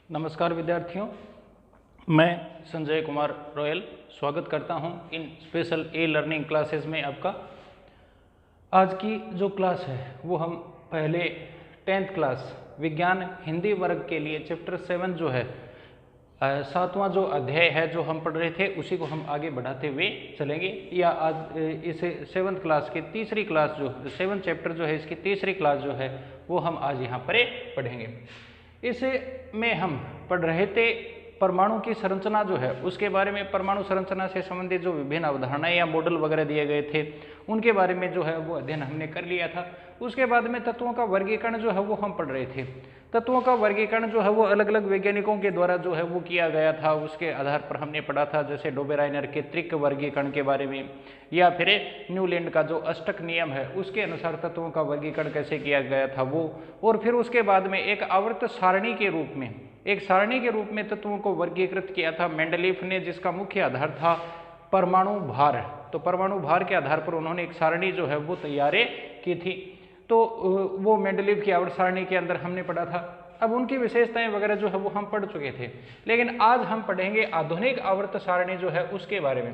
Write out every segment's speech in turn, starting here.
नमस्कार विद्यार्थियों, मैं संजय कुमार रॉयल स्वागत करता हूं इन स्पेशल ए लर्निंग क्लासेस में आपका। आज की जो क्लास है वो हम पहले 10th क्लास विज्ञान हिंदी वर्ग के लिए चैप्टर 7 जो है 7वां जो अध्याय है जो हम पढ़ रहे थे उसी को हम आगे बढ़ाते हुए चलेंगे। या आज इसे 7th क्लास की तीसरी क्लास जो 7th चैप्टर जो है इसकी तीसरी क्लास जो है वो हम आज यहाँ पर पढ़ेंगे। इसे में हम पढ़ रहे थे परमाणु की संरचना जो है उसके बारे में, परमाणु संरचना से संबंधित जो विभिन्न अवधारणाएं या मॉडल वगैरह दिए गए थे उनके बारे में जो है वो अध्ययन हमने कर लिया था। उसके बाद में तत्वों का वर्गीकरण जो है वो हम पढ़ रहे थे। तत्वों का वर्गीकरण जो है वो अलग अलग वैज्ञानिकों के द्वारा जो है वो किया गया था, उसके आधार पर हमने पढ़ा था। जैसे डोबेराइनर के त्रिक वर्गीकरण के बारे में, या फिर न्यूलैंड का जो अष्टक नियम है उसके अनुसार तत्वों का वर्गीकरण कैसे किया गया था वो। और फिर उसके बाद में एक आवर्त सारणी के रूप में, एक सारणी के रूप में तत्वों को वर्गीकृत किया था मेंडलीफ ने, जिसका मुख्य आधार था परमाणु भार। तो परमाणु भार के आधार पर उन्होंने एक सारणी जो है वो तैयार की थी। तो वो मेंडलीफ की आवर्त सारणी के अंदर हमने पढ़ा था। अब उनकी विशेषताएं वगैरह जो है वो हम पढ़ चुके थे, लेकिन आज हम पढ़ेंगे आधुनिक आवर्त सारणी जो है उसके बारे में।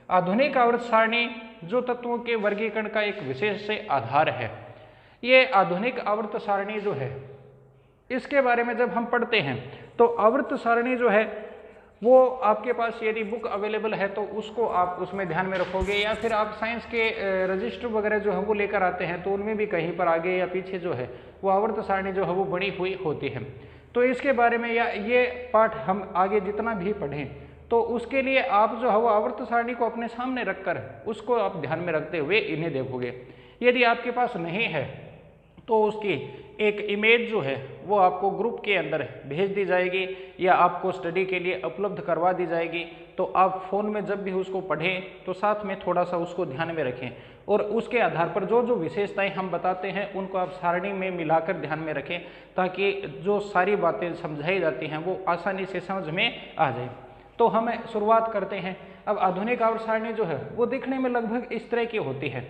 आधुनिक आवर्त सारणी जो तत्वों के वर्गीकरण का एक विशेष से आधार है। ये आधुनिक आवर्त सारणी जो है इसके बारे में जब हम पढ़ते हैं तो आवर्त सारणी जो है वो आपके पास यदि बुक अवेलेबल है तो उसको आप उसमें ध्यान में रखोगे, या फिर आप साइंस के रजिस्टर वगैरह जो है वो लेकर आते हैं तो उनमें भी कहीं पर आगे या पीछे जो है वो आवर्त सारणी जो है वो बनी हुई होती है। तो इसके बारे में या ये पाठ हम आगे जितना भी पढ़ें तो उसके लिए आप जो है वो आवर्त सारणी को अपने सामने रखकर उसको आप ध्यान में रखते हुए इन्हें देखोगे। यदि आपके पास नहीं है तो उसकी एक इमेज जो है वो आपको ग्रुप के अंदर भेज दी जाएगी या आपको स्टडी के लिए उपलब्ध करवा दी जाएगी। तो आप फ़ोन में जब भी उसको पढ़ें तो साथ में थोड़ा सा उसको ध्यान में रखें और उसके आधार पर जो जो विशेषताएं हम बताते हैं उनको आप सारणी में मिलाकर ध्यान में रखें, ताकि जो सारी बातें समझाई जाती हैं वो आसानी से समझ में आ जाए। तो हम शुरुआत करते हैं। अब आधुनिक आवर्त सारणी जो है वो दिखने में लगभग इस तरह की होती है।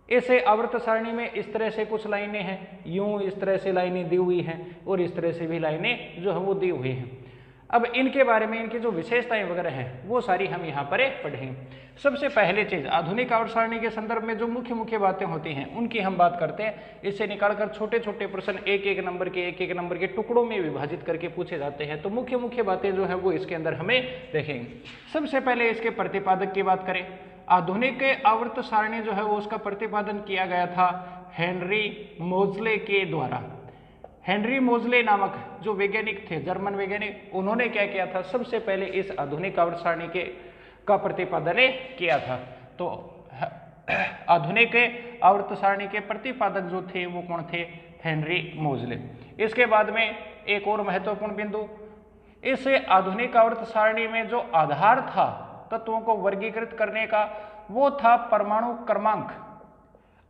ऐसे आवर्त सारणी में इस तरह से कुछ लाइनें हैं, यूं इस तरह से लाइनें दी हुई हैं और इस तरह से भी लाइनें जो है वो दी हुई हैं। अब इनके बारे में, इनकी जो विशेषताएं वगैरह हैं वो सारी हम यहाँ पर पढ़ेंगे। सबसे पहले चीज़ आधुनिक आवर्त सारणी के संदर्भ में जो मुख्य मुख्य बातें होती हैं उनकी हम बात करते हैं। इससे निकालकर छोटे छोटे प्रश्न एक एक नंबर के टुकड़ों में विभाजित करके पूछे जाते हैं। तो मुख्य मुख्य बातें जो है वो इसके अंदर हमें देखेंगे। सबसे पहले इसके प्रतिपादक की बात करें। आधुनिक आवर्त सारणी जो है वो उसका प्रतिपादन किया गया था हेनरी मोजले के द्वारा। हेनरी मोजले नामक जो वैज्ञानिक थे, जर्मन वैज्ञानिक, उन्होंने क्या किया था, सबसे पहले इस आधुनिक आवर्त सारणी का प्रतिपादन किया था। तो आधुनिक आवर्त सारणी के प्रतिपादक जो थे वो कौन थे? हेनरी मोजले। इसके बाद में एक और महत्वपूर्ण बिंदु, इस आधुनिक आवर्त सारणी में जो आधार था तत्वों को वर्गीकृत करने का वो था परमाणु क्रमांक।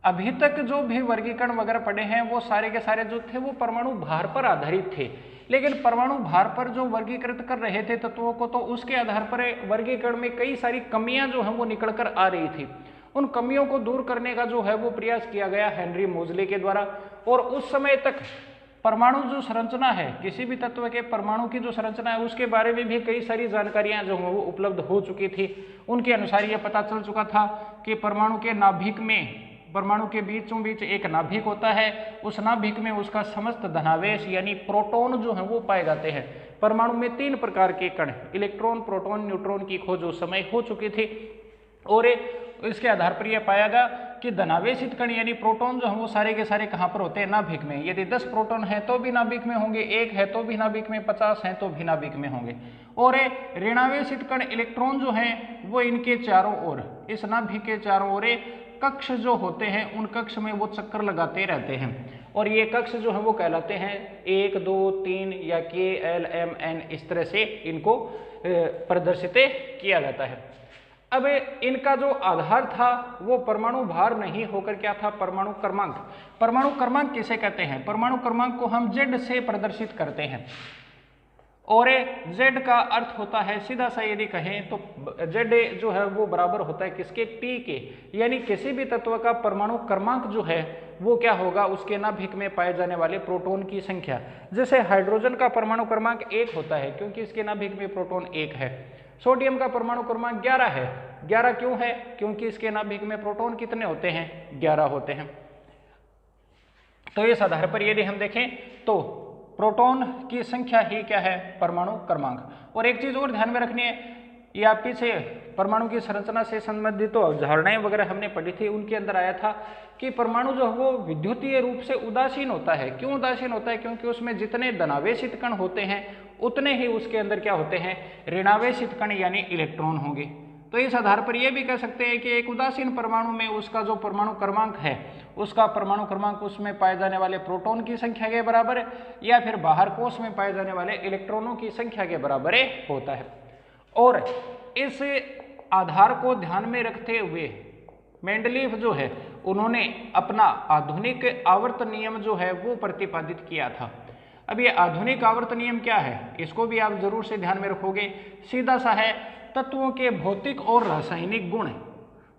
अभी तक जो भी वर्गीकरण वगैरह पढ़े हैं वो सारे के सारे जो थे वो परमाणु भार पर आधारित थे, लेकिन परमाणु भार पर जो वर्गीकृत कर रहे थे तत्वों को तो उसके आधार पर वर्गीकरण में कई सारी कमियां जो हैं वो निकल कर आ रही थी। उन कमियों को दूर करने का जो है वो प्रयास किया गया हेनरी मोजले के द्वारा। और उस समय तक परमाणु जो संरचना है, किसी भी तत्व के परमाणु की जो संरचना है उसके बारे में भी कई सारी जानकारियां जो है वो उपलब्ध हो चुकी थी। उनके अनुसार यह पता चल चुका था कि परमाणु के नाभिक में, परमाणु के बीचों बीच एक नाभिक होता है, उस नाभिक में उसका समस्त धनावेश यानी प्रोटॉन जो है वो पाए जाते हैं। परमाणु में 3 प्रकार के कण, इलेक्ट्रॉन, प्रोटॉन, न्यूट्रॉन की खोज उस समय हो चुकी थी। और इसके आधार पर यह पाया गया कि धनावेशित कण यानी प्रोटॉन जो है वो सारे के सारे कहाँ पर होते हैं? नाभिक में। यदि 10 प्रोटॉन है तो भी नाभिक में होंगे, 1 है तो भी नाभिक में, 50 है तो भी नाभिक में होंगे। और ऋणावेशित कण इलेक्ट्रॉन जो हैं वो इनके चारों ओर, इस नाभिक के चारों ओर कक्ष जो होते हैं उन कक्ष में वो चक्कर लगाते रहते हैं। और ये कक्ष जो है वो कहलाते हैं 1, 2, 3 या K, L, M, N, इस तरह से इनको प्रदर्शित किया जाता है। अब इनका जो आधार था वो परमाणु भार नहीं होकर क्या था? परमाणु क्रमांक। परमाणु क्रमांक किसे कहते हैं? परमाणु क्रमांक को हम Z से प्रदर्शित करते हैं। और Z का अर्थ होता है सीधा सा यदि कहें तो ZA जो है वो बराबर होता है किसके, P के, यानी किसी भी तत्व का परमाणु क्रमांक जो है वो क्या होगा, उसके नाभिक में पाए जाने वाले प्रोटॉन की संख्या। जैसे हाइड्रोजन का परमाणु क्रमांक 1 होता है क्योंकि इसके नाभिक में प्रोटॉन 1 है। सोडियम का परमाणु क्रमांक 11 है। 11 क्यों है, क्योंकि इसके नाभिक में प्रोटॉन कितने होते हैं, 11 होते हैं। तो इस आधार पर यदि हम देखें तो प्रोटॉन की संख्या ही क्या है, परमाणु क्रमांक। और एक चीज और ध्यान में रखनी है, ये आप पीछे परमाणु की संरचना से संबंधित तो अवधारणाएं वगैरह हमने पढ़ी थी, उनके अंदर आया था कि परमाणु जो है वो विद्युतीय रूप से उदासीन होता है। क्यों उदासीन होता है, क्योंकि उसमें जितने धनावेशित कण होते हैं उतने ही उसके अंदर क्या होते हैं, ऋणावेशित कण यानी इलेक्ट्रॉन होंगे। तो इस आधार पर यह भी कह सकते हैं कि एक उदासीन परमाणु में उसका जो परमाणु क्रमांक है, उसका परमाणु क्रमांक उसमें पाए जाने वाले प्रोटॉन की संख्या के बराबर या फिर बाहर कोश में पाए जाने वाले इलेक्ट्रॉनों की संख्या के बराबर होता है। और इस आधार को ध्यान में रखते हुए मेंडलीफ जो है उन्होंने अपना आधुनिक आवर्त नियम जो है वो प्रतिपादित किया था। अब ये आधुनिक आवर्त नियम क्या है, इसको भी आप जरूर से ध्यान में रखोगे। सीधा सा है, तत्वों के भौतिक और रासायनिक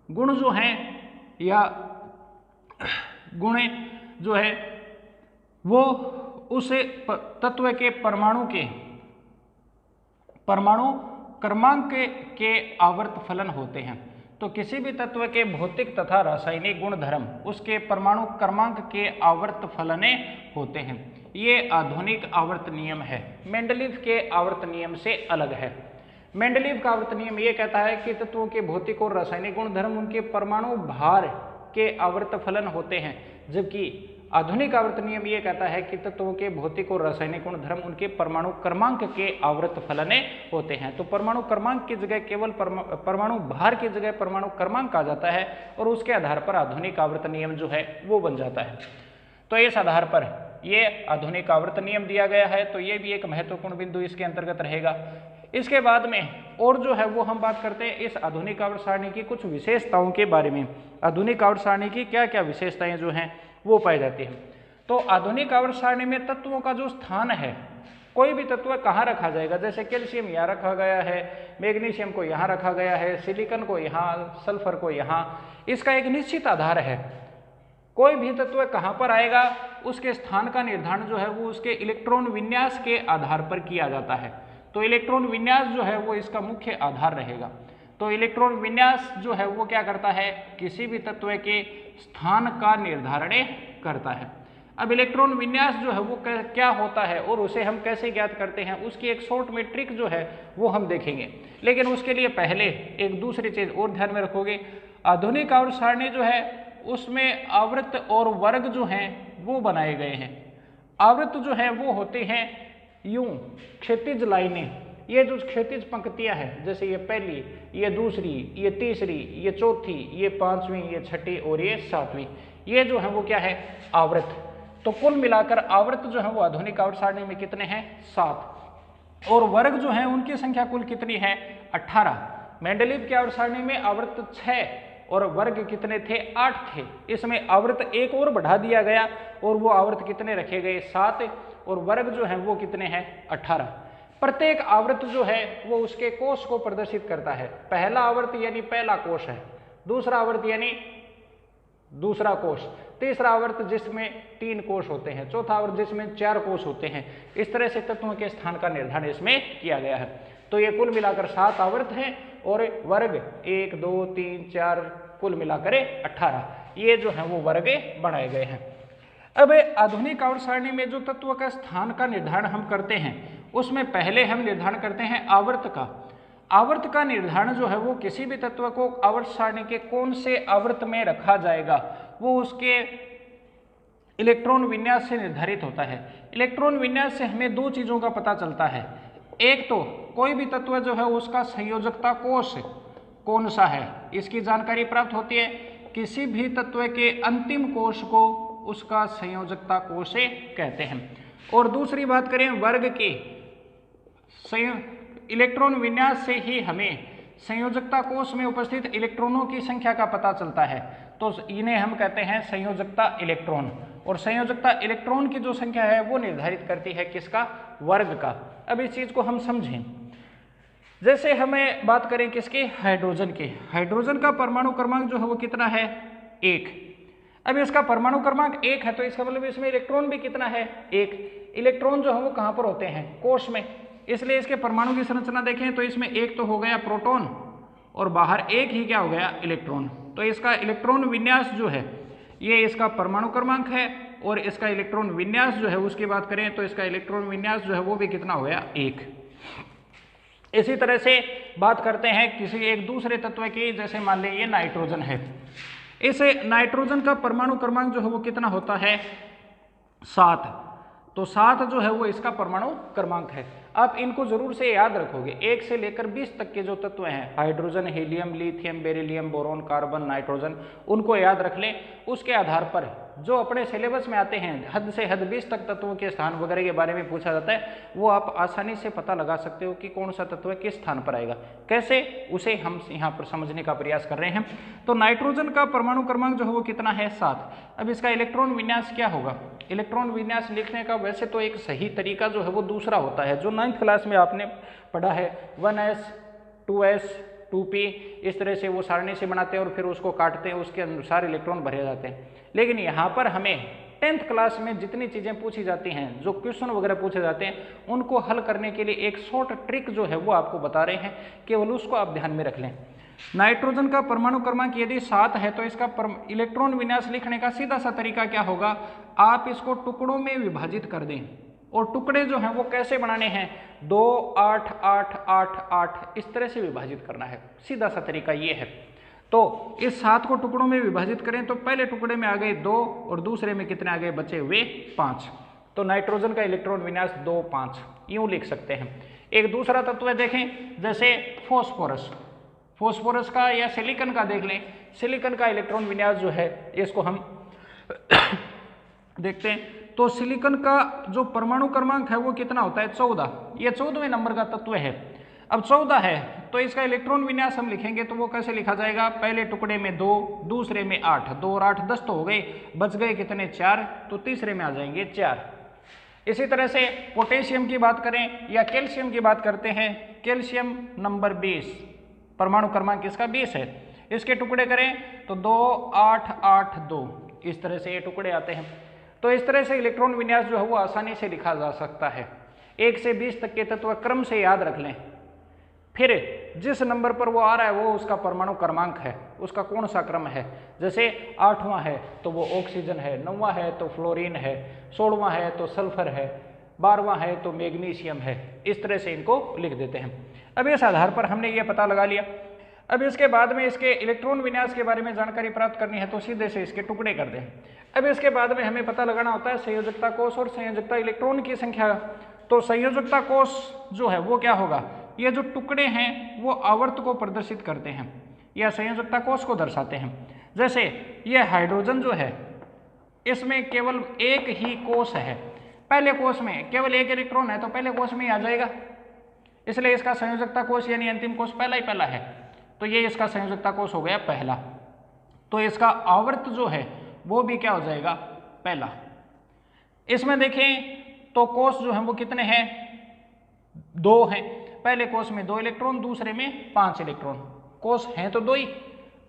गुण जो हैं या गुण जो है वो उस तत्व के परमाणु क्रमांक के आवर्त फलन होते हैं। तो किसी भी तत्व के भौतिक तथा रासायनिक गुण धर्म उसके परमाणु क्रमांक के आवर्त फलने होते हैं। ये आधुनिक आवर्त नियम है, मेंडलीफ के आवर्त नियम से अलग है। मेंडलीफ का आवर्त नियम ये कहता है कि तत्वों के भौतिक और रासायनिक गुण धर्म उनके परमाणु भार के आवर्त फलन होते हैं, जबकि आधुनिक आवर्त नियम ये कहता है कि तत्वों के भौतिक और रासायनिक गुण धर्म उनके परमाणु क्रमांक के आवर्त फलने होते हैं। तो परमाणु क्रमांक की जगह केवल परमाणु भार की जगह परमाणु क्रमांक आ जाता है और उसके आधार पर आधुनिक आवर्त नियम जो है वो बन जाता है। तो इस आधार पर ये आधुनिक आवर्त नियम दिया गया है, तो ये भी एक महत्वपूर्ण बिंदु इसके अंतर्गत रहेगा। इसके बाद में और जो है वो हम बात करते हैं इस आधुनिक आवर्त सारणी की कुछ विशेषताओं के बारे में। आधुनिक आवर्त सारणी की क्या क्या विशेषताएं जो हैं वो पाई जाती है। तो आधुनिक आवर्त सारणी में तत्वों का जो स्थान है, कोई भी तत्व कहाँ रखा जाएगा, जैसे कैल्शियम यहाँ रखा गया है, मैग्नीशियम को यहाँ रखा गया है, सिलिकॉन को यहाँ, सल्फर को यहाँ, इसका एक निश्चित आधार है। कोई भी तत्व कहाँ पर आएगा उसके स्थान का निर्धारण जो है वो उसके इलेक्ट्रॉन विन्यास के आधार पर किया जाता है। तो इलेक्ट्रॉन विन्यास जो है वो इसका मुख्य आधार रहेगा। तो इलेक्ट्रॉन विन्यास जो है वो क्या करता है, किसी भी तत्व के स्थान का निर्धारण करता है। अब इलेक्ट्रॉन विन्यास जो है वो क्या होता है और उसे हम कैसे ज्ञात करते हैं, उसकी एक शॉर्ट मेट्रिक जो है वो हम देखेंगे। लेकिन उसके लिए पहले एक दूसरी चीज और ध्यान में रखोगे, आधुनिक आवर्त सारणी जो है उसमें आवृत्त और वर्ग जो हैं वो बनाए गए हैं। आवृत्त जो है वो होते हैं यूं क्षैतिज लाइनें, ये जो क्षैतिज पंक्तियां हैं, जैसे ये पहली, ये दूसरी, ये तीसरी, ये चौथी, ये पांचवी, ये छठी और ये सातवीं, ये जो है वो क्या है, आवृत्त। तो कुल मिलाकर आवृत्त जो है वो आधुनिक आवर्त सारणी में कितने हैं, 7। और वर्ग जो है उनकी संख्या कुल कितनी है, 18। मेंडलीफ की आवर्त सारणी में आवृत्त 6 और वर्ग कितने थे, 8 थे। इसमें आवृत्त एक और बढ़ा दिया गया और वो आवृत्त कितने रखे गए, 7, और वर्ग जो है वो कितने हैं, 18। प्रत्येक आवृत्त जो है वो उसके कोश को प्रदर्शित करता है। पहला आवर्त यानी पहला कोश है, दूसरा आवर्त यानी दूसरा कोश, तीसरा आवर्त जिसमें 3 कोश होते हैं, चौथा आवर्त जिसमें 4 कोश होते हैं। इस तरह से तत्वों के स्थान का निर्धारण इसमें किया गया है। तो ये कुल मिलाकर 7 आवर्त हैं और वर्ग 1, 2, 3, 4 कुल मिलाकर 18, ये जो है वो वर्ग बनाए गए हैं। अब आधुनिक आवर्त सारणी में जो तत्व का स्थान का निर्धारण हम करते हैं उसमें पहले हम निर्धारण करते हैं आवर्त का। आवर्त का निर्धारण जो है वो किसी भी तत्व को आवर्त सारणी के कौन से आवर्त में रखा जाएगा वो उसके इलेक्ट्रॉन विन्यास से निर्धारित होता है। इलेक्ट्रॉन विन्यास से हमें 2 चीजों का पता चलता है। एक तो कोई भी तत्व जो है उसका संयोजकता कोश कौन सा है, इसकी जानकारी प्राप्त होती है। किसी भी तत्व के अंतिम कोश को उसका संयोजकता कोश कहते हैं। और दूसरी बात करें वर्ग की, इलेक्ट्रॉन विन्यास से ही हमें संयोजकता कोश में उपस्थित इलेक्ट्रॉनों की संख्या का पता चलता है। तो इन्हें हम कहते हैं संयोजकता इलेक्ट्रॉन। और संयोजकता इलेक्ट्रॉन की जो संख्या है वो निर्धारित करती है किसका? वर्ग का। अब इस चीज को हम समझें, जैसे हमें बात करें किसकी? हाइड्रोजन की। हाइड्रोजन का परमाणु क्रमांक जो है वो कितना है? 1। अब इसका परमाणु क्रमांक 1 है तो इसका मतलब इसमें इलेक्ट्रॉन भी कितना है? 1। इलेक्ट्रॉन जो है वो कहां पर होते हैं? कोश में। इसलिए इसके परमाणु की संरचना देखें तो इसमें एक तो हो गया प्रोटॉन और बाहर एक ही क्या हो गया? इलेक्ट्रॉन। तो इसका इलेक्ट्रॉन विन्यास जो है ये इसका परमाणु क्रमांक है, और इसका इलेक्ट्रॉन विन्यास जो है उसकी बात करें तो इसका इलेक्ट्रॉन विन्यास जो है वो भी कितना हो गया? 1। इसी तरह से बात करते हैं किसी एक दूसरे तत्व की, जैसे मान लीजिए नाइट्रोजन है। इस नाइट्रोजन का परमाणु क्रमांक जो है वो कितना होता है? 7। तो 7 जो है वो इसका परमाणु क्रमांक है। आप इनको जरूर से याद रखोगे। 1 से लेकर 20 तक के जो तत्व हैं, hydrogen, helium, lithium, beryllium, boron, carbon, nitrogen, उनको याद रख लें। उसके आधार पर जो अपने सिलेबस में आते हैं हद से हद 20 तक तत्वों के स्थान वगैरह के बारे में पूछा जाता है, वो आप आसानी से पता लगा सकते हो कि कौन सा तत्व किस स्थान पर आएगा। कैसे, उसे हम यहाँ पर समझने का प्रयास कर रहे हैं। तो नाइट्रोजन का परमाणु क्रमांक जो है वो कितना है? 7। अब इसका इलेक्ट्रॉन विन्यास क्या होगा? इलेक्ट्रॉन विन्यास लिखने का वैसे तो एक सही तरीका जो है वो दूसरा होता है, जो 9th क्लास में आपने पढ़ा है। 1s 2s 2p, इस तरह से वो सारणी से बनाते हैं और फिर उसको काटते हैं, उसके अनुसार इलेक्ट्रॉन भरे जाते हैं। लेकिन यहाँ पर हमें 10th क्लास में जितनी चीज़ें पूछी जाती हैं, जो क्वेश्चन वगैरह पूछे जाते हैं, उनको हल करने के लिए एक शॉर्ट ट्रिक जो है वो आपको बता रहे हैं, केवल उसको आप ध्यान में रख लें। नाइट्रोजन का परमाणु क्रमांक यदि 7 है तो इसका इलेक्ट्रॉन विन्यास लिखने का सीधा सा तरीका क्या होगा? आप इसको टुकड़ों में विभाजित कर दें। और टुकड़े जो हैं वो कैसे बनाने हैं? 2 8 8 8 8 इस तरह से विभाजित करना है। सीधा सा तरीका ये है। तो इस 7 को टुकड़ों में विभाजित करें तो पहले टुकड़े में आ गए 2 और दूसरे में कितने आ गए? बचे हुए 5। तो नाइट्रोजन का इलेक्ट्रॉन विन्यास 2 5 यूं लिख सकते हैं। एक दूसरा तत्व देखें, जैसे फॉस्फोरस। फॉस्फोरस का या सिलिकॉन का देख लें। सिलिकॉन का इलेक्ट्रॉन विन्यास जो है इसको हम देखते हैं। तो सिलिकॉन का जो परमाणु क्रमांक है वो कितना होता है? 14। ये 14वें नंबर का तत्व है। अब 14 है तो इसका इलेक्ट्रॉन विन्यास हम लिखेंगे तो वो कैसे लिखा जाएगा? पहले टुकड़े में 2, दूसरे में 8, 2 और 8 10 तो हो गए, बच गए कितने? 4। तो तीसरे में आ जाएंगे 4। इसी तरह से पोटेशियम की बात करें या कैल्शियम की बात करते हैं। कैल्शियम नंबर 20, परमाणु क्रमांक इसका 20 है। इसके टुकड़े करें तो 2 8 8 2, इस तरह से ये टुकड़े आते हैं। तो इस तरह से इलेक्ट्रॉन विन्यास जो है वो आसानी से लिखा जा सकता है। 1 से 20 तक के तत्व क्रम से याद रख लें, फिर जिस नंबर पर वो आ रहा है वो उसका परमाणु क्रमांक है, उसका कौन सा क्रम है। जैसे 8वां है तो वो ऑक्सीजन है, 9वां है तो फ्लोरीन है, 16वां है तो सल्फर है, 12वां है तो मैग्नीशियम है। इस तरह से इनको लिख देते हैं। अब इस आधार पर हमने ये पता लगा लिया। अब इसके बाद में इसके इलेक्ट्रॉन विन्यास के बारे में जानकारी प्राप्त करनी है तो सीधे से इसके टुकड़े कर दें। अब इसके बाद में हमें पता लगाना होता है संयोजकता कोष और संयोजकता इलेक्ट्रॉन की संख्या। तो संयोजकता कोष जो है वो क्या होगा? ये जो टुकड़े हैं वो आवर्त को प्रदर्शित करते हैं या संयोजकता कोष को दर्शाते हैं। जैसे ये हाइड्रोजन जो है इसमें केवल एक ही कोष है, पहले कोष में केवल एक इलेक्ट्रॉन है तो पहले कोष में ही आ जाएगा, इसलिए इसका संयोजकता कोष यानी अंतिम कोष पहला ही पहला है। तो ये इसका संयोजकता कोष हो गया पहला। तो इसका आवर्त जो है वो भी क्या हो जाएगा? पहला। इसमें देखें तो कोष जो है वो कितने हैं? 2 हैं। पहले कोष में 2 इलेक्ट्रॉन, दूसरे में 5 इलेक्ट्रॉन। कोष हैं तो 2 ही,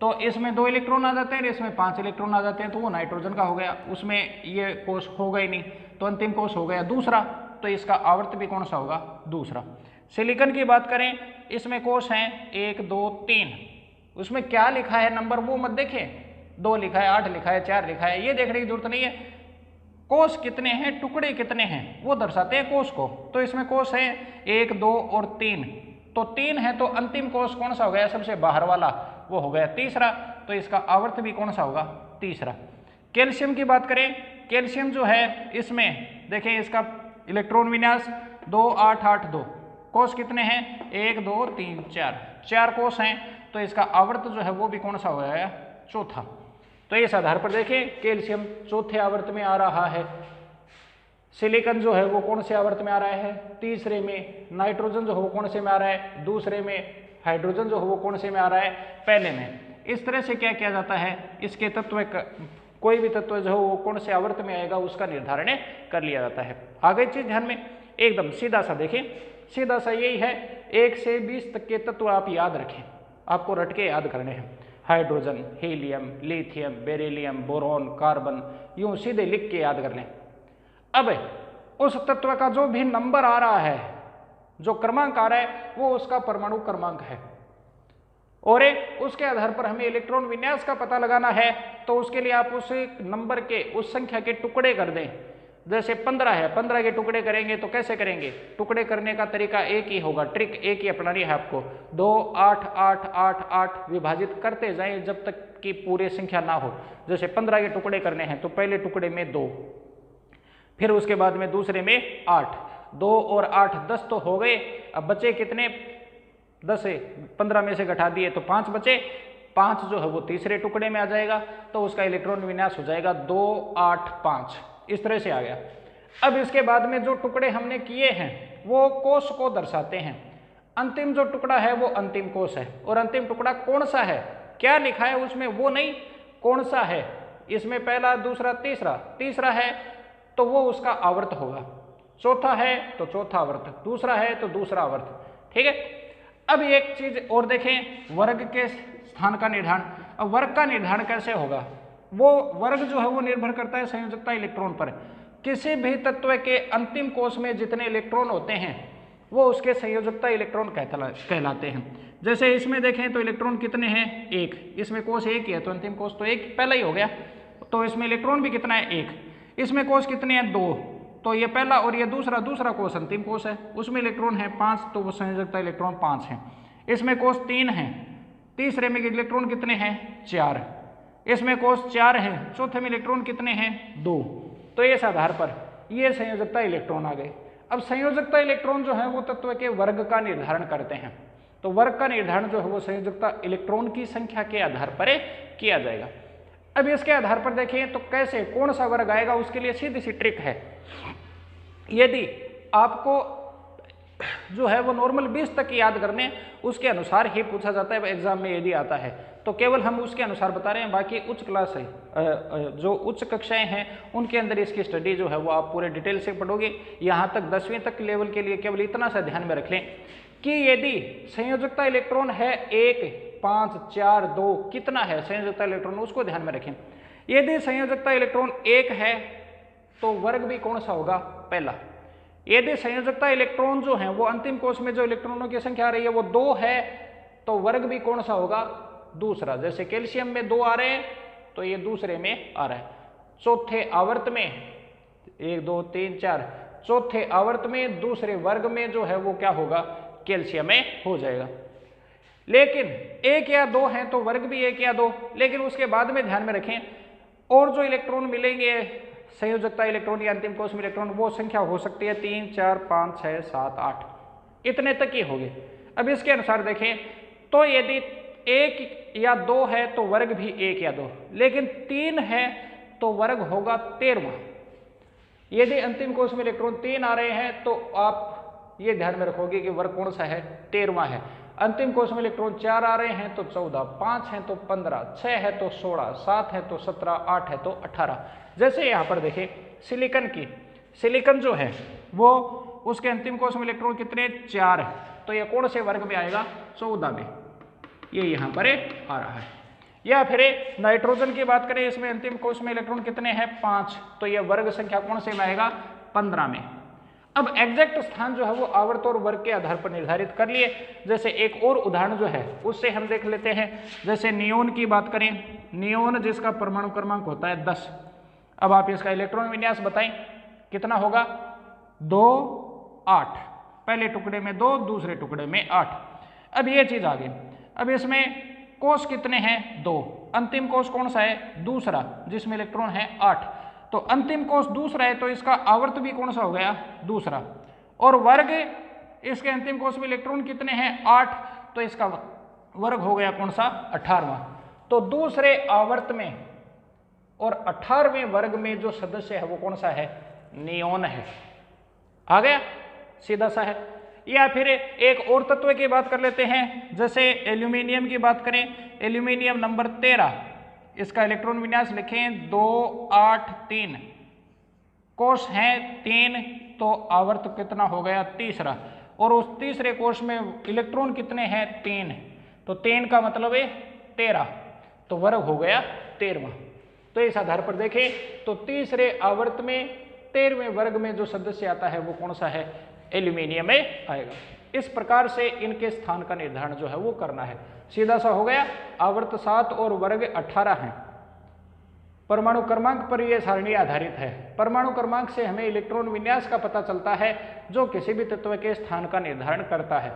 तो इसमें 2 इलेक्ट्रॉन आ जाते हैं, इसमें 5 इलेक्ट्रॉन आ जाते हैं, तो वो नाइट्रोजन का हो गया। उसमें ये कोष होगा ही नहीं, तो अंतिम कोष हो गया दूसरा। तो इसका आवर्त भी कौन सा होगा? दूसरा। सिलिकॉन की बात करें, इसमें कोष हैं 1 2 3। उसमें क्या लिखा है नंबर वो मत देखें, 2 लिखा है, 8 लिखा है, 4 लिखा है, ये देखने की जरूरत नहीं है। कोष कितने हैं, टुकड़े कितने हैं, वो दर्शाते हैं कोष को। तो इसमें कोष है 1 2 और 3। तो 3 है तो अंतिम कोष कौन सा हो गया? सबसे बाहर वाला, वो हो गया तीसरा। तो इसका आवर्त भी कौन सा होगा? तीसरा। कैल्शियम की बात करें, कैल्शियम जो है इसमें देखें इसका इलेक्ट्रॉन विन्यास 2 8 8 2। कोष कितने हैं? 1 2 3 4, 4 कोष हैं। तो इसका आवर्त जो है वो भी कौन सा हो गया? चौथा। तो इस आधार पर देखें कैल्शियम चौथे आवर्त में आ रहा है, सिलिकॉन जो है वो कौन से आवर्त में आ रहा है? तीसरे में। नाइट्रोजन जो है वो कौन से में आ रहा है? दूसरे में। हाइड्रोजन जो है वो कौन से में आ रहा है? पहले में। इस तरह से क्या किया जाता है, इसके तत्व कोई भी तत्व जो वो कौन से आवर्त में आएगा उसका निर्धारण कर लिया जाता है। आ गई चीज ध्यान में, एकदम सीधा सा देखें, सीधा सा यही है, 1 से 20 तक के तत्व आप याद रखें, आपको रट के याद करने हैं। Hydrogen, helium, lithium, beryllium, boron, carbon, यूं सीधे लिख के याद कर लें। अब उस तत्व का जो भी नंबर आ रहा है, जो क्रमांक आ रहा है, वो उसका परमाणु क्रमांक है, और उसके आधार पर हमें इलेक्ट्रॉन विन्यास का पता लगाना है। तो उसके लिए आप उस नंबर के, उस संख्या के टुकड़े कर दें। जैसे 15 है, 15 के टुकड़े करेंगे तो कैसे करेंगे, टुकड़े करने का तरीका एक ही होगा, ट्रिक एक ही अपनानी है आपको। 2 8 8 8 8 विभाजित करते जाएं जब तक कि पूरे संख्या ना हो। जैसे 15 के टुकड़े करने हैं तो पहले टुकड़े में 2, फिर उसके बाद में दूसरे में 8, 2 और 8 10 तो हो गए। अब बचे कितने, 10 से 15 में से घटा दिए तो 5 बचे, 5 जो है वो तीसरे टुकड़े में आ जाएगा, तो उसका इलेक्ट्रॉन विन्यास हो जाएगा 2 8 5, इस तरह से आ गया। अब इसके बाद में जो टुकड़े हमने किए हैं वो कोष को दर्शाते हैं। अंतिम जो टुकड़ा है वो अंतिम कोष है, और अंतिम टुकड़ा कौन सा है, क्या लिखा है उसमें वो नहीं, कौन सा है, इसमें पहला दूसरा तीसरा, तीसरा है तो वो उसका आवर्त होगा, चौथा है तो चौथा आवर्त, दूसरा है तो दूसरा आवर्त। ठीक है। अब एक चीज और देखें, वर्ग के स्थान का निर्धारण। अब वर्ग का निर्धारण कैसे होगा, वो वर्ग जो है वो निर्भर करता है संयोजकता इलेक्ट्रॉन पर। किसी भी तत्व के अंतिम कोष में जितने इलेक्ट्रॉन होते हैं वो उसके संयोजकता इलेक्ट्रॉन कहलाते हैं। जैसे इसमें देखें तो इलेक्ट्रॉन कितने हैं, 1, इसमें कोष 1 ही है तो अंतिम कोष तो 1 पहला ही हो गया, तो इसमें इलेक्ट्रॉन भी कितना है, 1। इसमें कोष कितने हैं, 2, तो ये पहला और ये दूसरा कोष अंतिम कोष है, उसमें इलेक्ट्रॉन है 5, तो वो संयोजकता इलेक्ट्रॉन 5 है। इसमें कोष 3 है, तीसरे में इलेक्ट्रॉन कितने हैं, 4, इसमें कोष 4 है, चौथे में इलेक्ट्रॉन कितने हैं, 2। तो इस आधार पर ये संयोजकता इलेक्ट्रॉन आ गए। अब संयोजकता इलेक्ट्रॉन जो है वो तत्व के वर्ग का निर्धारण करते हैं, तो वर्ग का निर्धारण जो है वो संयोजकता इलेक्ट्रॉन की संख्या के आधार पर किया जाएगा। अब इसके आधार पर देखें तो कैसे, कौन सा वर्ग आएगा, उसके लिए सीधी सी ट्रिक है। यदि आपको जो है वो नॉर्मल 20 तक याद करने, उसके अनुसार ही पूछा जाता है एग्जाम में, यदि आता है तो केवल हम उसके अनुसार बता रहे हैं। बाकी उच्च क्लास है, जो उच्च कक्षाएं हैं उनके अंदर इसकी स्टडी जो है वो आप पूरे डिटेल से पढ़ोगे। यहाँ तक 10वीं तक लेवल के लिए केवल इतना सा ध्यान में रख लें कि यदि संयोजकता इलेक्ट्रॉन है 1 5 4 2, कितना है संयोजकता इलेक्ट्रॉन, उसको ध्यान में रखें। यदि संयोजकता इलेक्ट्रॉन 1 है तो वर्ग भी कौन सा होगा, पहला। यदि संयोजकता इलेक्ट्रॉन जो है वो अंतिम कोष में जो इलेक्ट्रॉनों की संख्या आ रही है वो 2 है तो वर्ग भी कौन सा होगा, दूसरा। जैसे कैल्शियम में 2 आ रहे हैं तो ये दूसरे में आ रहा है। चौथे आवर्त में 1 2 3 4, चौथे आवर्त में दूसरे वर्ग में जो है वो क्या होगा, कैल्शियम में हो जाएगा। लेकिन 1 या 2 है तो वर्ग भी 1 या 2, लेकिन उसके बाद में ध्यान में रखें और जो इलेक्ट्रॉन मिलेंगे संयोजकता इलेक्ट्रॉन या अंतिम कोष में इलेक्ट्रॉन, वो संख्या हो सकती है 3 4 5 6 7 8, इतने तक ही होंगे। अब इसके अनुसार देखें तो यदि 1 या 2 है तो वर्ग भी 1 या 2, लेकिन 3 है तो वर्ग होगा 13वां। यदि अंतिम कोष में इलेक्ट्रॉन 3 आ रहे हैं तो आप ये ध्यान में रखोगे कि वर्ग कौन सा है, 13वां है। अंतिम कोष में इलेक्ट्रॉन 4 आ रहे हैं तो 14, 5 है तो 15, 6 है तो 16, 7 है तो 17, 8 है तो 18। जैसे यहाँ पर देखें सिलिकन की, सिलिकन जो है वो उसके अंतिम कोष में इलेक्ट्रॉन कितने, 4 है, तो ये कौन से वर्ग में आएगा, 14 में, ये यहाँ पर आ रहा है। या फिर नाइट्रोजन की बात करें, इसमें अंतिम कोष में इलेक्ट्रॉन कितने हैं, 5, तो ये वर्ग संख्या कौन से में आएगा, 15 में। अब एग्जैक्ट स्थान जो है वो आवर्त और वर्ग के आधार पर निर्धारित कर लिए। जैसे एक और उदाहरण जो है उससे हम देख लेते हैं। जैसे नियोन की बात करें, नियोन जिसका परमाणु क्रमांक होता है 10। अब आप इसका इलेक्ट्रॉन विन्यास बताएं कितना होगा, 2 8, पहले टुकड़े में 2, दूसरे टुकड़े में 8। अब ये चीज आ गई। अब इसमें कोष कितने हैं, 2, अंतिम कोष कौन सा है, दूसरा, जिसमें इलेक्ट्रॉन है 8, तो अंतिम कोष दूसरा है तो इसका आवर्त भी कौन सा हो गया, दूसरा। और वर्ग, इसके अंतिम कोष में इलेक्ट्रॉन कितने हैं, 8, तो इसका वर्ग हो गया कौन सा, 18वां। तो दूसरे आवर्त में और 18वें वर्ग में जो सदस्य है वो कौन सा है, नियोन है। आ गया, सीधा सा है। या फिर एक और तत्व की बात कर लेते हैं, जैसे एल्यूमिनियम की बात करें, एल्यूमिनियम नंबर 13, इसका इलेक्ट्रॉन विन्यास लिखें 2 8 3, कोष हैं 3, तो आवर्त कितना हो गया तीसरा, और उस तीसरे कोष में इलेक्ट्रॉन कितने हैं 3, तो 3 का मतलब है 13, तो वर्ग हो गया 13वां। तो इस आधार पर देखें तो तीसरे आवर्त में 13वें वर्ग में जो सदस्य आता है वो कौन सा है, एल्यूमिनियम में आएगा। इस प्रकार से इनके स्थान का निर्धारण जो है वो करना है। सीधा सा हो गया, आवर्त 7 और वर्ग 18 हैं। परमाणु क्रमांक पर यह सारणी आधारित है। परमाणु क्रमांक से हमें इलेक्ट्रॉन विन्यास का पता चलता है जो किसी भी तत्व के स्थान का निर्धारण करता है।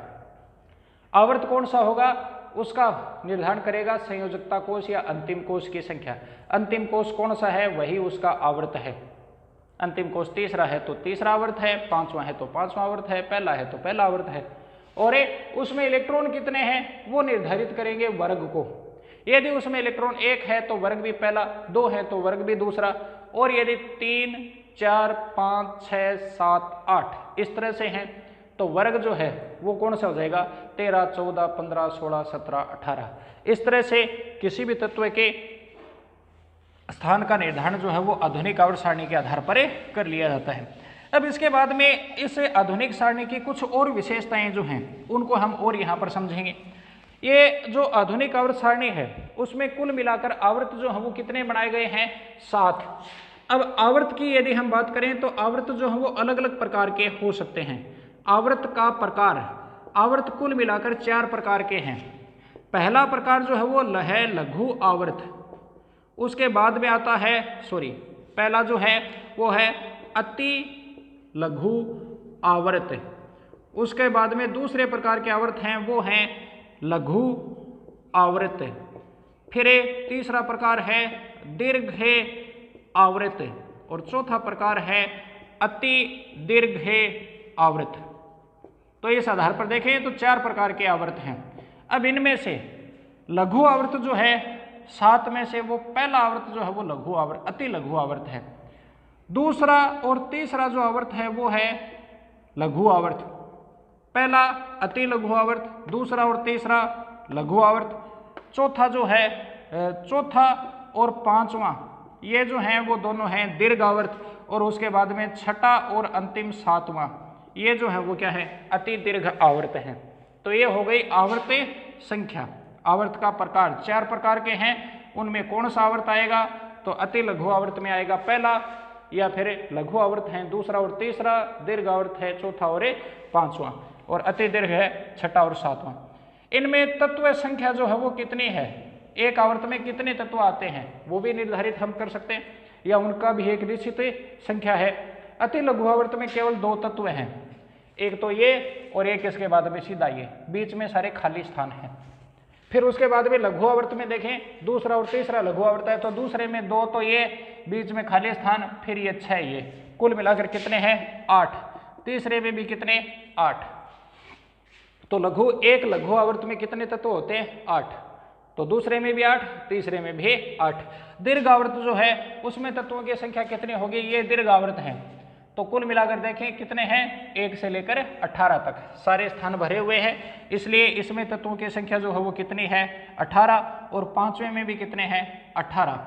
आवर्त कौन सा होगा उसका निर्धारण करेगा संयोजकता कोष या अंतिम कोष की संख्या। अंतिम कोष कौन सा है वही उसका आवर्त है। अंतिम कोष तीसरा है तो तीसरा आवर्त है, पांचवा है तो पांचवा आवर्त है, पहला है तो पहला आवर्त है। और उसमें इलेक्ट्रॉन कितने हैं वो निर्धारित करेंगे वर्ग को। यदि उसमें इलेक्ट्रॉन 1 है तो वर्ग भी पहला, 2 है तो वर्ग भी दूसरा, और यदि 3 4 5 6 7 8 इस तरह से हैं तो वर्ग जो है वो कौन सा हो जाएगा 13 14 15 16 17 18। इस तरह से किसी भी तत्व के स्थान का निर्धारण जो है वो आधुनिक आवर्त सारणी के आधार पर कर लिया जाता है। अब इसके बाद में इस आधुनिक सारणी की कुछ और विशेषताएं जो हैं उनको हम और यहाँ पर समझेंगे। ये जो आधुनिक आवर्त सारणी है उसमें कुल मिलाकर आवर्त जो है वो कितने बनाए गए हैं 7। अब आवर्त की यदि हम बात करें तो आवर्त जो है वो अलग अलग प्रकार के हो सकते हैं। आवर्त का प्रकार, आवर्त कुल मिलाकर 4 प्रकार के हैं। पहला प्रकार जो है वो है लघु आवर्त, उसके बाद में आता है पहला जो है वो है अति लघु आवर्त, उसके बाद में दूसरे प्रकार के आवर्त हैं वो हैं लघु आवर्त, फिर तीसरा प्रकार है दीर्घ आवर्त, और चौथा प्रकार है अति दीर्घ आवर्त। तो इस आधार पर देखें तो 4 प्रकार के आवर्त हैं। अब इनमें से लघु आवर्त जो है 7 में से वो पहला आवर्त जो है वो लघु आवर्त अति लघु आवर्त है। दूसरा और तीसरा जो आवर्त है वो है लघु आवर्त। पहला अति लघु आवर्त, दूसरा और तीसरा लघु आवर्त। चौथा जो है चौथा और पांचवा ये जो हैं वो दोनों हैं दीर्घ आवर्त, और उसके बाद में छठा और अंतिम 7वां ये जो है वो क्या है अति दीर्घ आवर्त है। तो ये हो गई आवर्त संख्या। आवर्त का प्रकार 4 प्रकार के हैं, उनमें कौन सा आवर्त आएगा तो अति लघु आवर्त में आएगा पहला, या फिर लघु आवर्त है दूसरा और तीसरा, दीर्घ आवर्त है चौथा और 5वां, और अति दीर्घ है छठा और 7वां। इनमें तत्व संख्या जो है वो कितनी है, एक आवर्त में कितने तत्व आते हैं वो भी निर्धारित हम कर सकते हैं, या उनका भी एक निश्चित संख्या है। अति लघु आवर्त में केवल 2 तत्व हैं, एक तो ये और एक इसके बाद में सीधा ये, बीच में सारे खाली स्थान हैं। फिर उसके बाद में लघु आवर्त में देखें दूसरा और तीसरा लघु आवर्त है तो दूसरे में 2 तो ये, बीच में खाली स्थान, फिर ये 6 ये, कुल मिलाकर कितने हैं 8। तीसरे में भी कितने 8। तो एक लघु आवर्त में कितने तत्व होते हैं 8, तो दूसरे में भी 8, तीसरे में भी 8। दीर्घ आवर्त जो है उसमें तत्वों की संख्या कितनी होगी, ये दीर्घ आवर्त है, तो कुल मिलाकर देखें कितने हैं 1 से लेकर 18 तक सारे स्थान भरे हुए हैं, इसलिए इसमें तत्वों की संख्या जो है वो कितनी है 18, और 5वें में भी कितने हैं 18।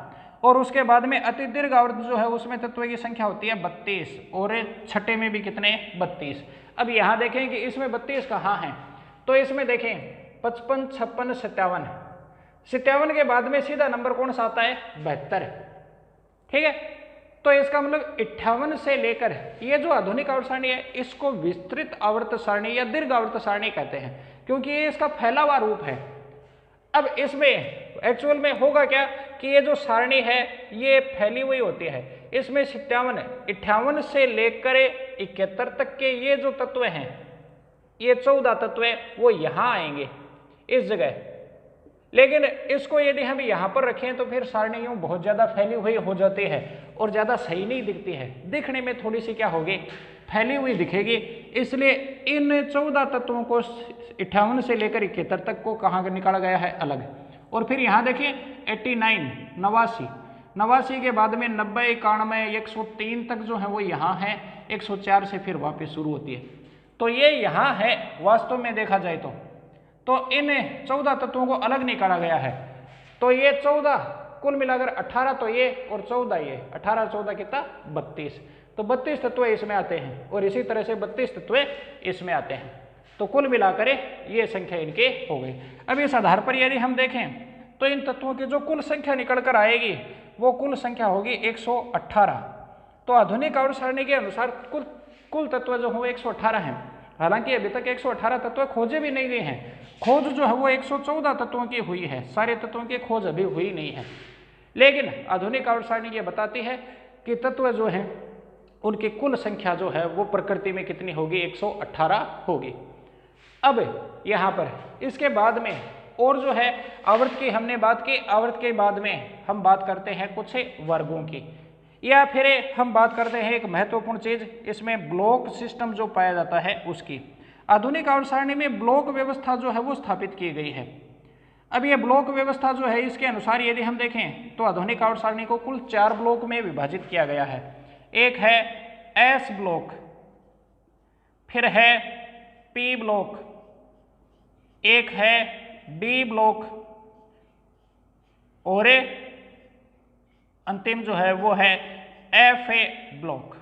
और उसके बाद में अति दीर्घ आवर्त जो है उसमें तत्वों की संख्या होती है 32, और छठे में भी कितने 32। अब यहाँ देखें कि इसमें 32 कहाँ हैं, तो इसमें देखें 55 56 57, 57 के बाद में सीधा नंबर कौन सा आता है 72। ठीक है, तो इसका मतलब 58 से लेकर ये जो आधुनिक आवर्त सारणी है इसको विस्तृत आवर्त सारणी या दीर्घ आवर्त सारणी कहते हैं, क्योंकि ये इसका फैला हुआ रूप है। अब इसमें एक्चुअल में होगा क्या कि ये जो सारणी है ये फैली हुई होती है, इसमें 58 से लेकर 71 तक के ये जो तत्व हैं, ये 14 तत्व वो यहाँ आएंगे इस जगह। लेकिन इसको यदि हम यहाँ पर रखें तो फिर सारणी यूँ बहुत ज़्यादा फैली हुई हो जाती है और ज़्यादा सही नहीं दिखती है, दिखने में थोड़ी सी क्या होगी फैली हुई दिखेगी। इसलिए इन 14 तत्वों को 58 से लेकर 71 तक को कहाँ निकाला गया है अलग। और फिर यहाँ देखिए 89 89 के बाद में 90 91 103 तक जो है वो यहाँ है, 104 से फिर वापस शुरू होती है। तो ये यहाँ है वास्तव में देखा जाए तो इन 14 तत्वों को अलग निकाला गया है। तो ये 14 कुल मिलाकर 18, तो ये और 14 ये 18 14 कितना 32, तो 32 तत्व इसमें आते हैं और इसी तरह से 32 तत्व इसमें आते हैं। तो कुल मिलाकर ये संख्या इनके हो गई। अब इस आधार पर यदि हम देखें तो इन तत्वों की जो कुल संख्या निकल कर आएगी वो कुल संख्या होगी 118। तो आधुनिक आवर्त सारणी के अनुसार कुल तत्व जो है वो 118 हैं। हालांकि अभी तक 118 तत्व खोजे भी नहीं गए हैं, खोज जो है वो 114 तत्वों की हुई है, सारे तत्वों की खोज अभी हुई नहीं है। लेकिन आधुनिक आवर्त सारणी ये बताती है कि तत्व जो हैं उनकी कुल संख्या जो है वो प्रकृति में कितनी होगी, 118 होगी। अब यहाँ पर इसके बाद में और जो है आवर्त की हमने बात की, आवर्त के बाद में हम बात करते हैं कुछ वर्गों की, या फिर हम बात करते हैं एक महत्वपूर्ण चीज, इसमें ब्लॉक सिस्टम जो पाया जाता है उसकी। आधुनिक आवर्त सारणी में ब्लॉक व्यवस्था जो है वो स्थापित की गई है। अब ये ब्लॉक व्यवस्था जो है इसके अनुसार यदि हम देखें तो आधुनिक आवर्त सारणी को कुल 4 ब्लॉक में विभाजित किया गया है। एक है एस ब्लॉक, फिर है पी ब्लॉक, एक है डी ब्लॉक और अंतिम जो है वो है एफ ए ब्लॉक।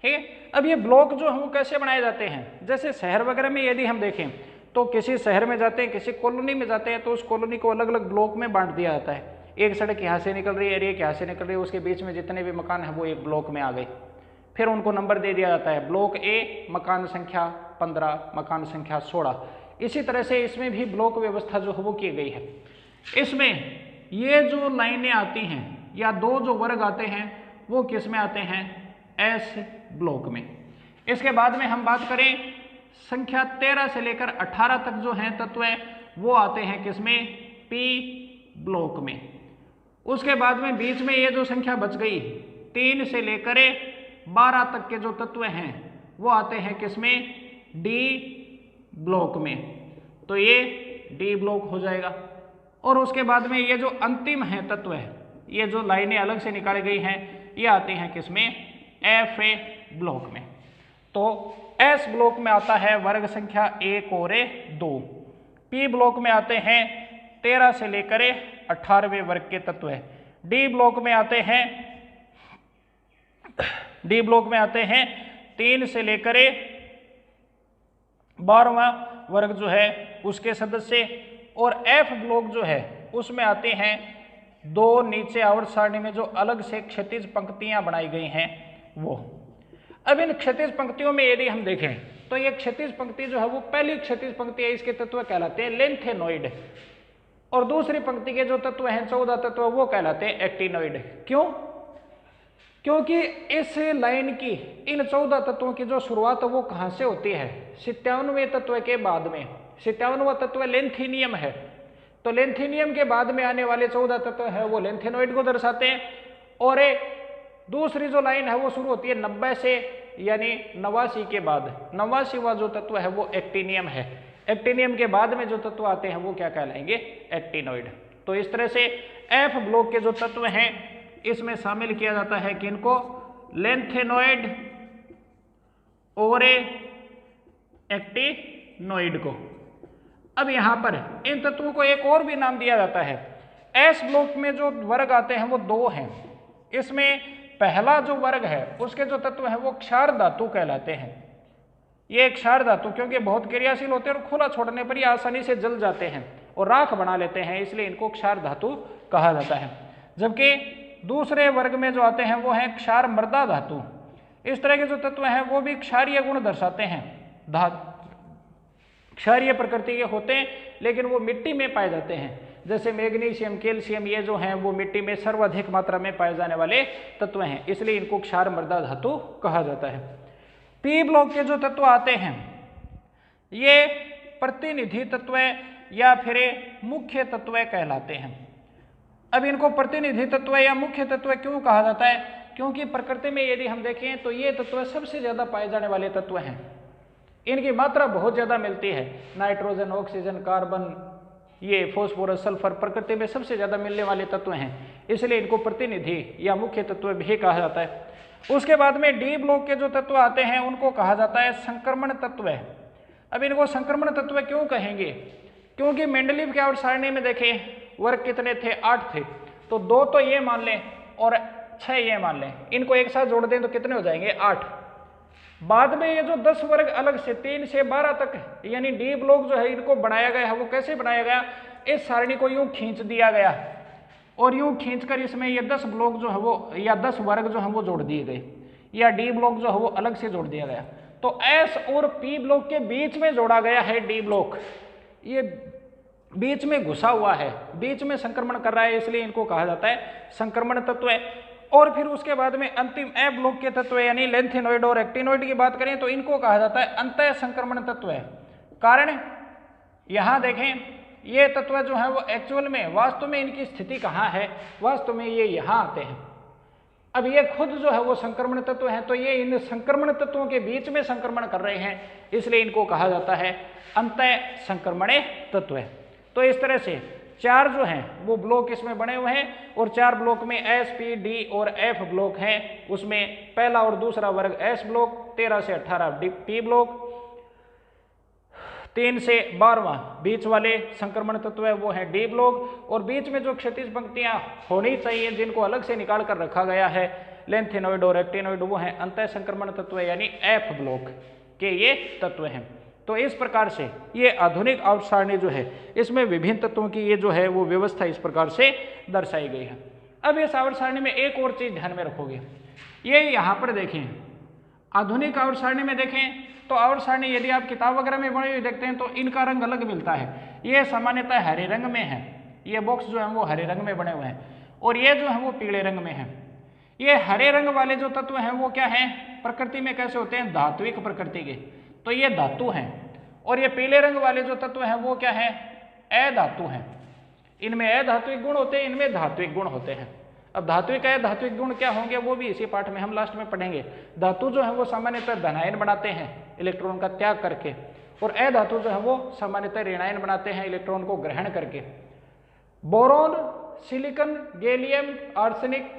ठीक है, अब ये ब्लॉक जो है वो कैसे बनाए जाते हैं, जैसे शहर वगैरह में यदि हम देखें तो किसी शहर में जाते हैं, किसी कॉलोनी में जाते हैं तो उस कॉलोनी को अलग अलग ब्लॉक में बांट दिया जाता है। एक सड़क यहाँ से निकल रही है, एक यहाँ से निकल रही है, उसके बीच में जितने भी मकान हैं वो एक ब्लॉक में आ गए, फिर उनको नंबर दे दिया जाता है, ब्लॉक ए मकान संख्या 15, मकान संख्या 16। इसी तरह से इसमें भी ब्लॉक व्यवस्था जो है वो की गई है। इसमें ये जो लाइनें आती हैं या दो जो वर्ग आते हैं वो किस में आते हैं, एस ब्लॉक में। इसके बाद में हम बात करें संख्या 13 से लेकर 18 तक जो हैं तत्व वो आते हैं किसमें, पी ब्लॉक में। उसके बाद में बीच में ये जो संख्या बच गई 3 से लेकर 12 तक के जो तत्व हैं वो आते हैं किसमें, डी ब्लॉक में। तो ये डी ब्लॉक हो जाएगा। और उसके बाद में ये जो अंतिम है तत्व है, ये जो लाइनें अलग से निकाली गई हैं ये आती हैं किसमें, एफ ए ब्लॉक में। तो एस ब्लॉक में आता है वर्ग संख्या 1 और 2, पी ब्लॉक में आते हैं 13 से लेकर 18वें वर्ग के तत्व है, डी ब्लॉक में आते हैं 3 से लेकर 12वां वर्ग जो है उसके सदस्य, और एफ ब्लॉक जो है उसमें आते हैं 2 नीचे आवर्त सारणी में जो अलग से क्षैतिज पंक्तियां बनाई गई हैं वो। अब इन क्षैतिज पंक्तियों में यदि हम देखें तो ये क्षैतिज पंक्ति जो है वो पहली क्षैतिज पंक्ति है, इसके तत्व कहलाते हैं लेंथेनोइड, और दूसरी पंक्ति के जो तत्व हैं 14 तत्व वो कहलाते हैं एक्टिनोइड। क्यों? क्योंकि इस लाइन की इन 14 तत्वों की जो शुरुआत वो कहाँ से होती है, 57वें तत्व के बाद में। 57वां तत्व लेंथेनियम है, तो लेंथेनियम के बाद में आने वाले 14 तत्व है वो लेंथेनोइड को दर्शाते हैं। और दूसरी जो लाइन है वो शुरू होती है 90 से, यानी 89 के बाद 89वां जो तत्व है वो एक्टिनियम है। एक्टिनियम के बाद में जो तत्व आते हैं वो क्या कहलाएंगे, एक्टिनोइड। तो इस तरह से एफ ब्लॉक के जो तत्व हैं इसमें शामिल किया जाता है कि इनको लेंथेनोइड और एक्टिनोइड को। अब यहाँ पर इन तत्वों को एक और भी नाम दिया जाता है। एस ब्लॉक में जो वर्ग आते हैं वो 2 हैं। इसमें पहला जो वर्ग है उसके जो तत्व हैं वो क्षार धातु कहलाते हैं। ये क्षार धातु क्योंकि बहुत क्रियाशील होते हैं और खुला छोड़ने पर ये आसानी से जल जाते हैं और राख बना लेते हैं, इसलिए इनको क्षार धातु कहा जाता है। जबकि दूसरे वर्ग में जो आते हैं वो हैं क्षार मृदा धातु। इस तरह के जो तत्व हैं वो भी क्षारीय गुण दर्शाते हैं, क्षारीय प्रकृति के होते हैं, लेकिन वो मिट्टी में पाए जाते हैं। जैसे मैग्नीशियम, कैल्शियम, ये जो हैं वो मिट्टी में सर्वाधिक मात्रा में पाए जाने वाले तत्व हैं, इसलिए इनको क्षार मृदा धातु कहा जाता है। पी ब्लॉक के जो तत्व आते हैं ये प्रतिनिधि तत्व या फिर मुख्य तत्व कहलाते हैं। अब इनको प्रतिनिधि तत्व या मुख्य तत्व क्यों कहा जाता है, क्योंकि प्रकृति में यदि हम देखें तो ये तत्व सबसे ज्यादा पाए जाने वाले तत्व हैं। इनकी मात्रा बहुत ज्यादा मिलती है, नाइट्रोजन, ऑक्सीजन, कार्बन, ये फॉस्फोरस, सल्फर प्रकृति में सबसे ज्यादा मिलने वाले तत्व हैं, इसलिए इनको प्रतिनिधि या मुख्य तत्व भी कहा जाता है। उसके बाद में डी ब्लॉक के जो तत्व आते हैं उनको कहा जाता है संक्रमण तत्व। अब इनको संक्रमण तत्व क्यों कहेंगे? क्योंकि मेंडलीव के आवर्त सारणी में देखें वर्ग कितने थे? 8 थे। तो 2 तो ये मान लें और 6 ये मान लें, इनको एक साथ जोड़ दें तो कितने हो जाएंगे? 8। बाद में ये जो 10 वर्ग अलग से 3 से 12 तक यानी डी ब्लॉक जो है इनको बनाया गया है। वो कैसे बनाया गया? इस सारणी को यूं खींच दिया गया और यूं खींचकर इसमें ये 10 ब्लॉक जो है वो या 10 वर्ग जो है वो जोड़ दिए गए, या डी ब्लॉक जो है वो अलग से जोड़ दिया गया। तो एस और पी ब्लॉक के बीच में जोड़ा गया है डी ब्लॉक, ये बीच में घुसा हुआ है, बीच में संक्रमण कर रहा है, इसलिए इनको कहा जाता है संक्रमण तत्व। और फिर उसके बाद में अंतिम ए ब्लॉक के तत्व यानी लेंथेनॉइड और एक्टिनॉइड की बात करें तो इनको कहा जाता है अंतः संक्रमण तत्व। कारण यहां देखें ये तत्व जो है वो एक्चुअल में वास्तव में इनकी स्थिति कहाँ है? वास्तव में ये यहाँ आते हैं। अब ये खुद जो है वो संक्रमण तत्व हैं, तो ये इन संक्रमण तत्वों के बीच में संक्रमण कर रहे हैं, इसलिए इनको कहा जाता है अंतः संक्रमण तत्व। तो इस तरह से 4 जो हैं वो ब्लॉक इसमें बने हुए हैं और 4 ब्लॉक में एस, पी, डी और एफ ब्लॉक हैं। उसमें पहला और दूसरा वर्ग एस ब्लॉक, 13 से 18 पी ब्लॉक, 3 से 12वां बीच वाले संक्रमण तत्व है वो है डी ब्लॉक, और बीच में जो क्षैतिज पंक्तियां होनी चाहिए जिनको अलग से निकाल कर रखा गया है लेंथेनॉइड और एक्टिनॉइड वो है अंतः संक्रमण तत्व यानी एफ ब्लॉक के ये तत्व हैं। तो इस प्रकार से ये आधुनिक आवर्त सारणी जो है इसमें विभिन्न तत्वों की ये जो है वो व्यवस्था इस प्रकार से दर्शाई गई है। अब इस आवर्त सारणी में एक और चीज ध्यान में रखोगे, ये यहाँ पर देखें आधुनिक आवर्त सारणी में देखें तो आवर्त सारणी यदि आप किताब वगैरह में बनी हुई देखते हैं तो इनका रंग अलग मिलता है। ये सामान्यतः हरे रंग में है, ये बॉक्स जो है वो हरे रंग में बने हुए हैं और ये जो है वो पीले रंग में है। ये हरे रंग वाले जो तत्व हैं वो क्या हैं? प्रकृति में कैसे होते हैं? धात्विक प्रकृति के, तो ये धातु हैं। और ये पीले रंग वाले जो तत्व हैं वो क्या है? अधातु हैं। इनमें अधात्विक गुण होते हैं, इनमें धात्विक गुण होते हैं। अब धात्विक अधात्विक गुण क्या होंगे वो भी इसी पाठ में हम लास्ट में पढ़ेंगे। धातु जो है वो सामान्यतः धनायन बनाते हैं इलेक्ट्रॉन का त्याग करके, और अधातु जो है वो सामान्यतः ऋणायन बनाते हैं इलेक्ट्रॉन को ग्रहण करके। Boron, silicon, gallium, arsenic,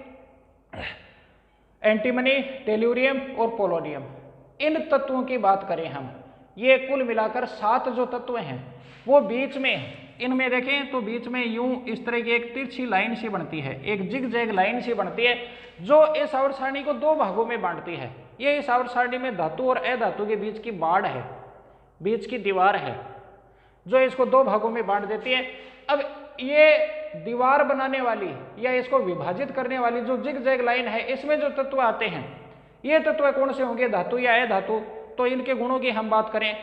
antimony, tellurium और पोलोनियम, इन तत्वों की बात करें हम, ये कुल मिलाकर 7 जो तत्व हैं वो बीच में, इनमें देखें तो बीच में यूं इस तरह की एक तिरछी लाइन सी बनती है, एक जिगजैग लाइन सी बनती है जो इस आवर्त सारणी को 2 भागों में बांटती है। ये इस आवर्त सारणी में धातु और अधातु के बीच की बाड़ है, बीच की दीवार है जो इसको 2 भागों में बांट देती है। अब ये दीवार बनाने वाली या इसको विभाजित करने वाली जो जिगजैग लाइन है इसमें जो तत्व आते हैं ये तत्व कौन से होंगे? धातु या अधातु। तो इनके गुणों की हम बात करें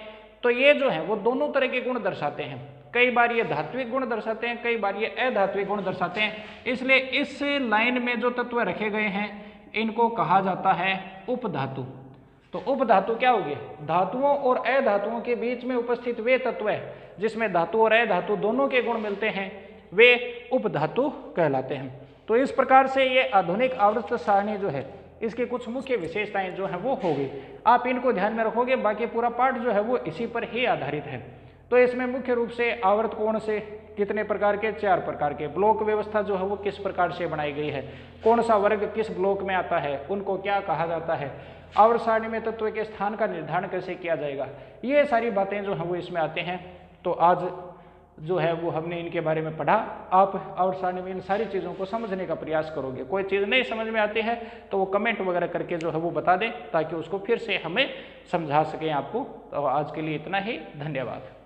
तो ये जो है वो दोनों तरह के गुण दर्शाते हैं। कई बार ये धात्विक गुण दर्शाते हैं, कई बार ये अधात्विक गुण दर्शाते हैं। इसलिए इस लाइन में जो तत्व रखे गए हैं इनको कहा जाता है उपधातु। तो उपधातु क्या होगी? धातुओं और अधातुओं के बीच में उपस्थित वे तत्व है जिसमें धातु और अधातु दोनों के गुण मिलते हैं, वे उपधातु कहलाते हैं। तो इस प्रकार से ये आधुनिक आवर्त सारणी जो है इसकी कुछ मुख्य विशेषताएं जो है वो होगी। आप इनको ध्यान में रखोगे, बाकी पूरा पाठ जो है वो इसी पर ही आधारित है। तो इसमें मुख्य रूप से आवर्त कोण से कितने प्रकार के? 4 प्रकार के। ब्लॉक व्यवस्था जो है वो किस प्रकार से बनाई गई है, कौन सा वर्ग किस ब्लॉक में आता है, उनको क्या कहा जाता है, आवर्त सारणी में तत्व के स्थान का निर्धारण कैसे किया जाएगा, ये सारी बातें जो है वो इसमें आते हैं। तो आज जो है वो हमने इनके बारे में पढ़ा। आप आवर्त सारणी में इन सारी चीज़ों को समझने का प्रयास करोगे। कोई चीज़ नहीं समझ में आती है तो वो कमेंट वगैरह करके जो है वो बता दें ताकि उसको फिर से हमें समझा सकें आपको। तो आज के लिए इतना ही, धन्यवाद।